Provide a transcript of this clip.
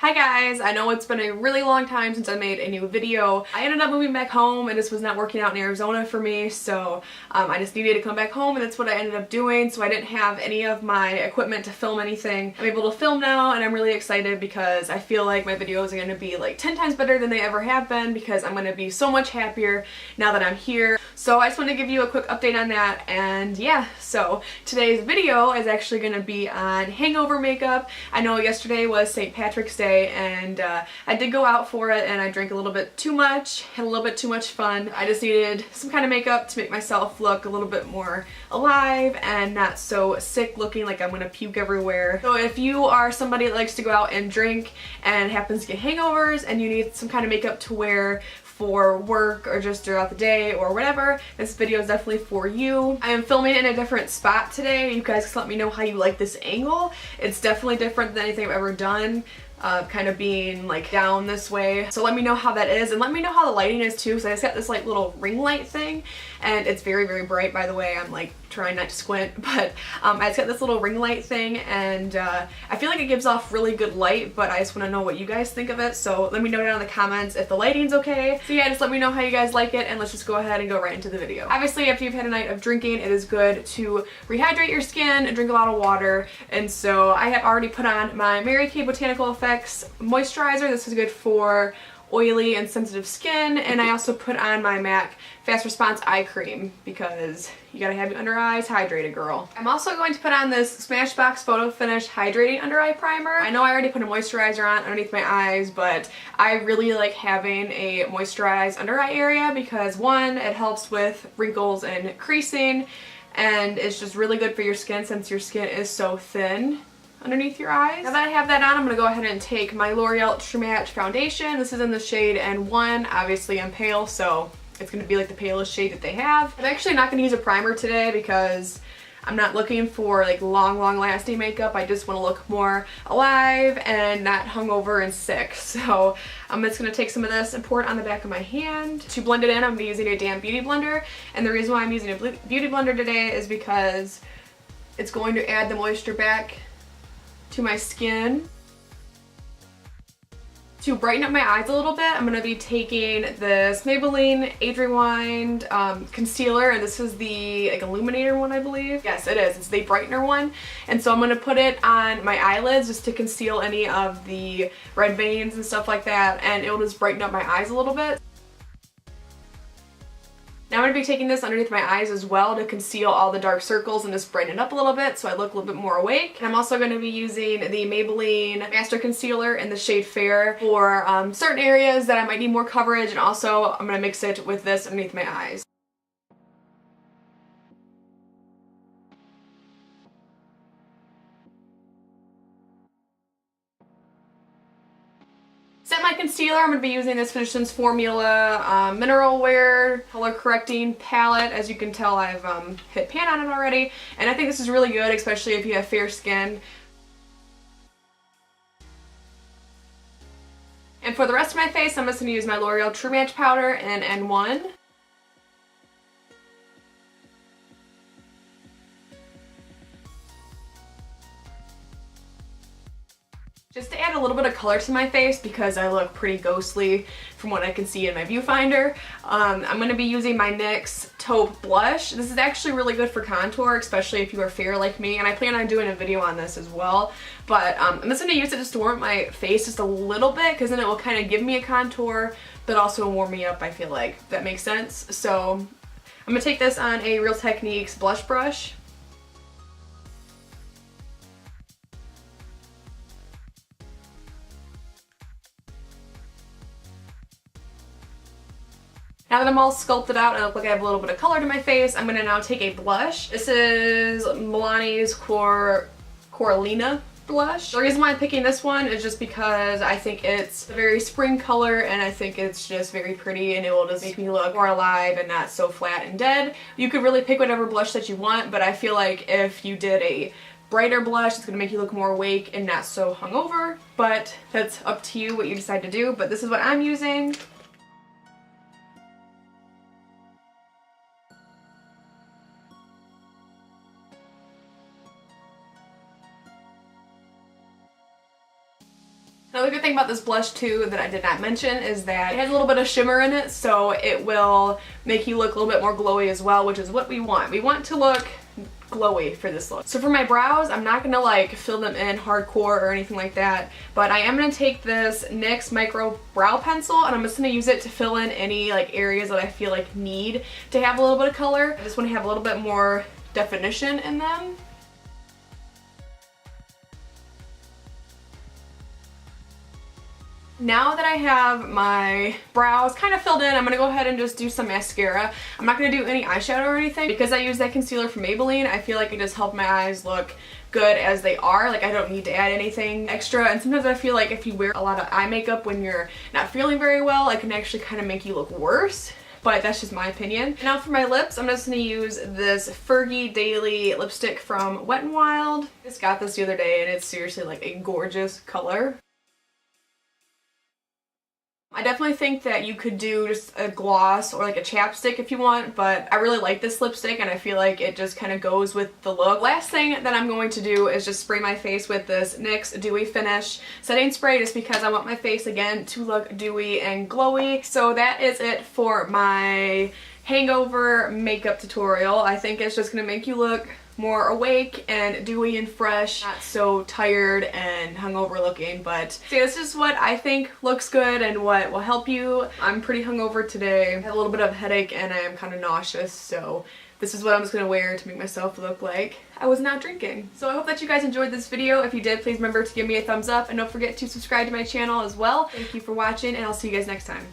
Hi guys, I know it's been a really long time since I made a new video. I ended up moving back home and this was not working out in Arizona for me, so I just needed to come back home and that's what I ended up doing. So I didn't have any of my equipment to film anything. I'm able to film now and I'm really excited because I feel like my videos are going to be like 10 times better than they ever have been because I'm going to be so much happier now that I'm here. So I just want to give you a quick update on that, and yeah, so today's video is actually going to be on hangover makeup. I know yesterday was St. Patrick's Day and I did go out for it and I drank a little bit too much, had a little bit too much fun. I just needed some kind of makeup to make myself look a little bit more alive and not so sick looking like I'm gonna puke everywhere. So if you are somebody that likes to go out and drink and happens to get hangovers and you need some kind of makeup to wear for work or just throughout the day or whatever, this video is definitely for you. I am filming in a different spot today. You guys can let me know how you like this angle. It's definitely different than anything I've ever done. Kind of being like down this way, so let me know how that is and let me know how the lighting is too, because I just got this like little ring light thing and it's very bright, by the way. I'm like trying not to squint, but I just got this little ring light thing and I feel like it gives off really good light, but I just want to know what you guys think of it, so let me know down in the comments if the lighting's okay. So yeah, just let me know how you guys like it and let's just go ahead and go right into the video. Obviously, after you've had a night of drinking, it is good to rehydrate your skin and drink a lot of water, and so I have already put on my Mary Kay Botanical Effects moisturizer. This is good for oily and sensitive skin, and I also put on my MAC Fast Response Eye Cream because you gotta have your under eyes hydrated, girl. I'm also going to put on this Smashbox Photo Finish Hydrating Under Eye Primer. I know I already put a moisturizer on underneath my eyes, but I really like having a moisturized under eye area because one, it helps with wrinkles and creasing, and it's just really good for your skin since your skin is so thin underneath your eyes. Now that I have that on, I'm going to go ahead and take my L'Oreal True Match foundation. This is in the shade N1. Obviously I'm pale, so it's going to be like the palest shade that they have. I'm actually not going to use a primer today because I'm not looking for like long lasting makeup. I just want to look more alive and not hungover and sick. So I'm just going to take some of this and pour it on the back of my hand. To blend it in, I'm going to be using a damp beauty blender, and the reason why I'm using a beauty blender today is because it's going to add the moisture back to my skin. To brighten up my eyes a little bit, I'm going to be taking this Maybelline Age Rewind concealer, and this is the like illuminator one, I believe. Yes, it is. It's the brightener one, and so I'm going to put it on my eyelids just to conceal any of the red veins and stuff like that, and it will just brighten up my eyes a little bit. Now I'm going to be taking this underneath my eyes as well to conceal all the dark circles and just brighten it up a little bit so I look a little bit more awake. And I'm also going to be using the Maybelline Master Concealer in the shade Fair for certain areas that I might need more coverage, and also I'm going to mix it with this underneath my eyes. Set my concealer, I'm going to be using this Physicians Formula Mineral Wear Color Correcting Palette. As you can tell, I've hit pan on it already, and I think this is really good, especially if you have fair skin. And for the rest of my face, I'm just going to use my L'Oreal True Match Powder in N1. Just to add a little bit of color to my face because I look pretty ghostly from what I can see in my viewfinder. I'm going to be using my NYX Taupe blush. This is actually really good for contour, especially if you are fair like me, and I plan on doing a video on this as well. But I'm just going to use it just to warm up my face just a little bit because then it will kind of give me a contour but also warm me up, I feel like. If that makes sense. So I'm going to take this on a Real Techniques blush brush. Now that I'm all sculpted out and I look like I have a little bit of color to my face, I'm going to now take a blush. This is Milani's Coralina blush. The reason why I'm picking this one is just because I think it's a very spring color and I think it's just very pretty and it will just make me look more alive and not so flat and dead. You could really pick whatever blush that you want, but I feel like if you did a brighter blush, it's going to make you look more awake and not so hungover, but that's up to you what you decide to do. But this is what I'm using. Another good thing thing about this blush too that I did not mention is that it has a little bit of shimmer in it, so it will make you look a little bit more glowy as well, which is what we want. We want to look glowy for this look. So for my brows, I'm not gonna like fill them in hardcore or anything like that, but I am gonna take this NYX Micro Brow Pencil and I'm just gonna use it to fill in any like areas that I feel like need to have a little bit of color. I just want to have a little bit more definition in them. Now that I have my brows kind of filled in, I'm going to go ahead and just do some mascara. I'm not going to do any eyeshadow or anything. Because I use that concealer from Maybelline, I feel like it just helped my eyes look good as they are. Like I don't need to add anything extra, and sometimes I feel like if you wear a lot of eye makeup when you're not feeling very well, it can actually kind of make you look worse. But that's just my opinion. Now for my lips, I'm just going to use this Fergie Daily lipstick from Wet n Wild. I just got this the other day and it's seriously like a gorgeous color. I definitely think that you could do just a gloss or like a chapstick if you want, but I really like this lipstick and I feel like it just kind of goes with the look. Last thing that I'm going to do is just spray my face with this NYX Dewy Finish setting spray, just because I want my face again to look dewy and glowy. So that is it for my hangover makeup tutorial. I think it's just going to make you look more awake and dewy and fresh, not so tired and hungover looking. But so yeah, this is what I think looks good and what will help you. I'm pretty hungover today. I had a little bit of a headache and I am kind of nauseous, so this is what I'm just going to wear to make myself look like I was not drinking. So I hope that you guys enjoyed this video. If you did, please remember to give me a thumbs up and don't forget to subscribe to my channel as well. Thank you for watching and I'll see you guys next time.